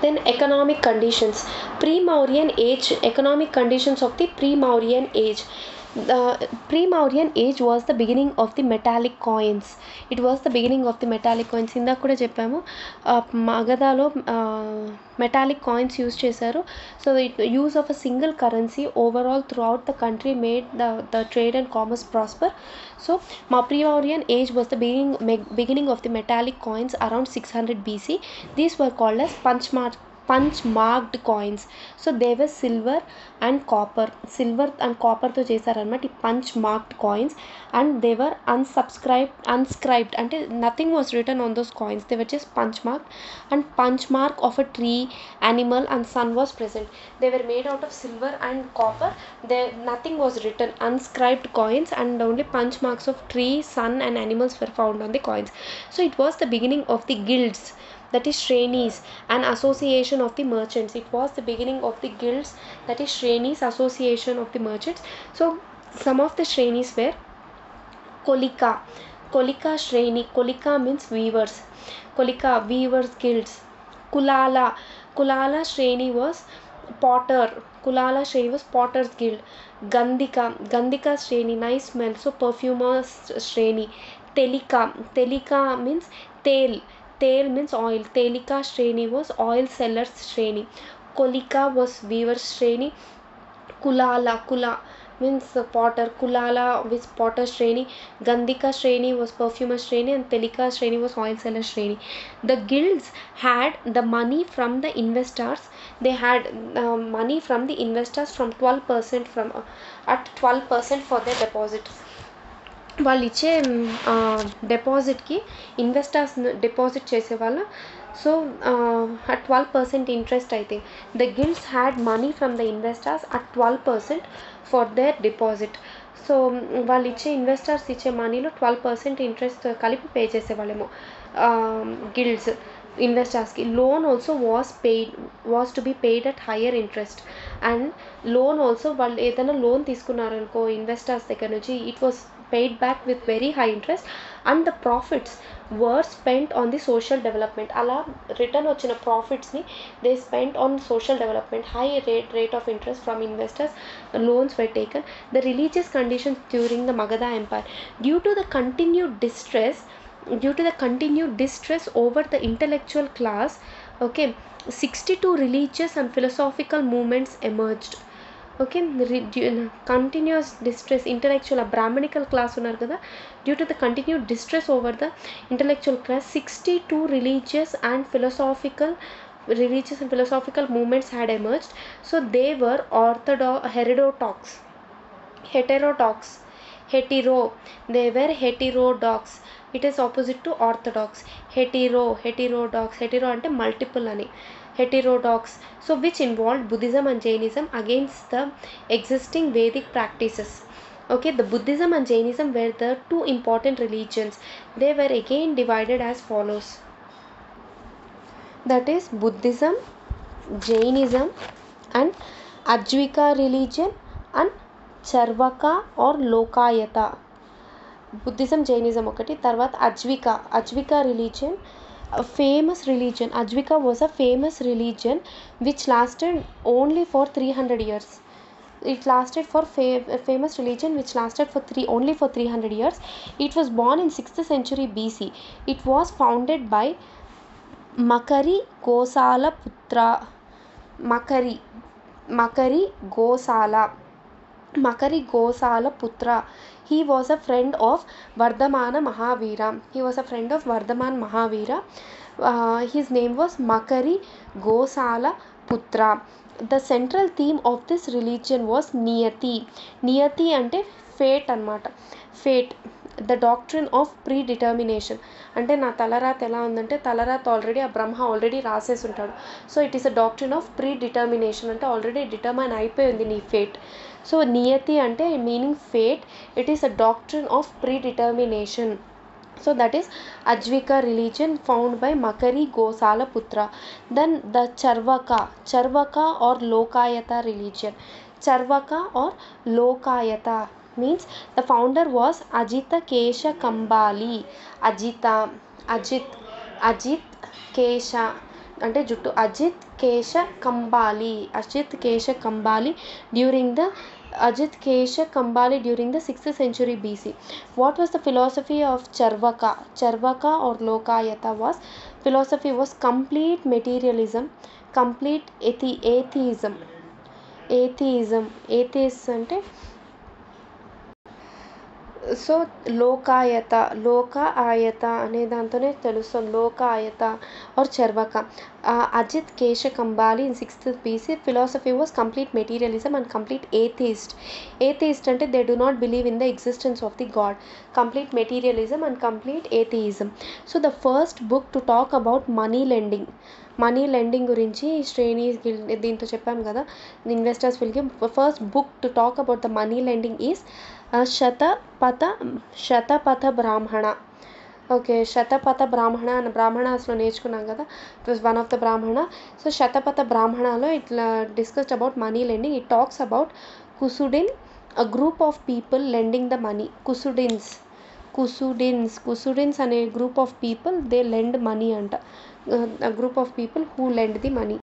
Then economic conditions, pre-Mauryan age, economic conditions of the pre-Mauryan age. The pre-Mauryan age was the beginning of the metallic coins. It was the beginning of the metallic coins. ఇందాక కూడా చెప్పాము మగధలో metallic coins use చేశారు. So use of a single currency overall through out the country made the trade and commerce prosper. So pre-Mauryan age was the beginning of the metallic coins around 600 BC. These were called as punch marked coins. So they were silver and copper తో చేశారనమాట ఈ punch marked coins, and they were unscribed అంటే nothing was written on those coins. They were just punch marked, and punch mark of a tree, animal and sun was present. They were made out of silver and copper. Nothing was written, unscribed coins, and only punch marks of tree, sun and animals were found on the coins. So it was the beginning of the guilds, that is Shrenis, an association of the merchants. It was the beginning of the guilds, that is Shrenis, association of the merchants. So some of the Shrenis were Kolika Shreni. Kolika means weavers. Kolika, weavers guilds. Kulala Shreni was potter. Kulala Shreni was potter's guild. Gandhika Shreni, nice smell, so perfumers Shreni. Telika means tail means oil. Telika Shreni was oil sellers Shreni. Kolika was weavers Shreni. Kula means potter. Kulala was potter Shreni. Gandhika Shreni was perfumer Shreni, and Telika Shreni was oil seller Shreni. The guilds had the money from the investors. They had money from the investors from 12% at 12% for their deposit. వాళ్ళు ఇచ్చే డిపాజిట్కి investors deposit చేసేవాళ్ళ. So at 12% interest, I think the guilds had money from the investors at 12% for their deposit. So వాళ్ళు ఇచ్చే investors ఇచ్చే మనీలో 12% interest కలిపి pay చేసేవాళ్ళేమో గిల్డ్స్ ఇన్వెస్టర్స్కి. Loan also was to be paid at higher interest. And loan also వాళ్ళు ఏదైనా loan తీసుకున్నారనుకో ఇన్వెస్టర్స్ దగ్గర నుంచి, it was paid back with very high interest, and the profits were spent on the social development. Ala return vachina profits ni they spent on social development. High rate of interest from investors, loans were taken. The religious conditions during the Magadha empire, due to the continued distress over the intellectual class, okay, 62 religious and philosophical movements emerged. Okay, continuous distress, intellectual Brahminical class ఉన్నారు కదా, due to the continued distress over the intellectual class, 62 religious and philosophical movements had emerged. So they were they were heterodox. It is opposite to orthodox. Heterodox అంటే multiple అని. Heterodox, so which involved Buddhism and Jainism against the existing Vedic practices. Okay, the Buddhism and Jainism were the two important religions. They were again divided as follows, that is Buddhism, Jainism and Ajvika religion and Charvaka or Lokayata. Buddhism, Jainism ఒకటి, తర్వాత Ajvika religion, a famous religion. Ajvika was a famous religion which lasted only for 300 years. It lasted for famous religion which lasted for only for 300 years. It was born in 6th century BC. It was founded by Makari Gosala Putra. Makari Gosala Putra. He was a friend of Vardhamana Mahavira. His name was Makari Gosala Putra. The central theme of this religion was Niyati. Niyati ante fate అన్నమాట. Fate, the doctrine of predetermination. అంటే నా తలరాత ఎలా ఉందంటే, తలరాత already ఆ బ్రహ్మ already రాసేసి ఉంటాడు. So it is a doctrine of predetermination, అంటే ఆల్రెడీ డిటర్మైన్ అయిపోయింది నీ ఫేట్. సో నియతి అంటే meaning fate. It is a doctrine of predetermination. So that is Ajvika religion found by Makari Gosala Putra. Then the Charvaka or Lokayata religion. Charvaka or Lokayata means the founder was Ajita Kesha Kambali. Ajit Kesha అంటే జుట్టు. Ajit Kesha Kambali during the 6th century BC. What was the philosophy of Charvaka or Lokayata was complete materialism, complete atheism. Atheist అంటే so Lokayata అనే దాంతోనే తెలుస్తుంది. Lokayata or Charvaka. Ajit Kesha Kambali in 6th BC philosophy was complete materialism and complete atheist అంటే they do not believe in the existence of the god. Complete materialism and complete atheism. So the first book to talk about money lending గురించి శ్రేణి దీంతో చెప్పాం కదా, investors విల్కి first book to talk about the money lending is Shatapatha బ్రాహ్మణ. Okay, Shatapatha Brahmana అన్న బ్రాహ్మణాస్లో నేర్చుకున్నాం కదా, it was one of the Brahmana. So Shatapatha బ్రాహ్మణలో ఇట్లా discussed about money lending. It talks about Kusidin, a group of people lending the money. Kusidins అనే group of people they lend money అంట. Group of people who lend the money.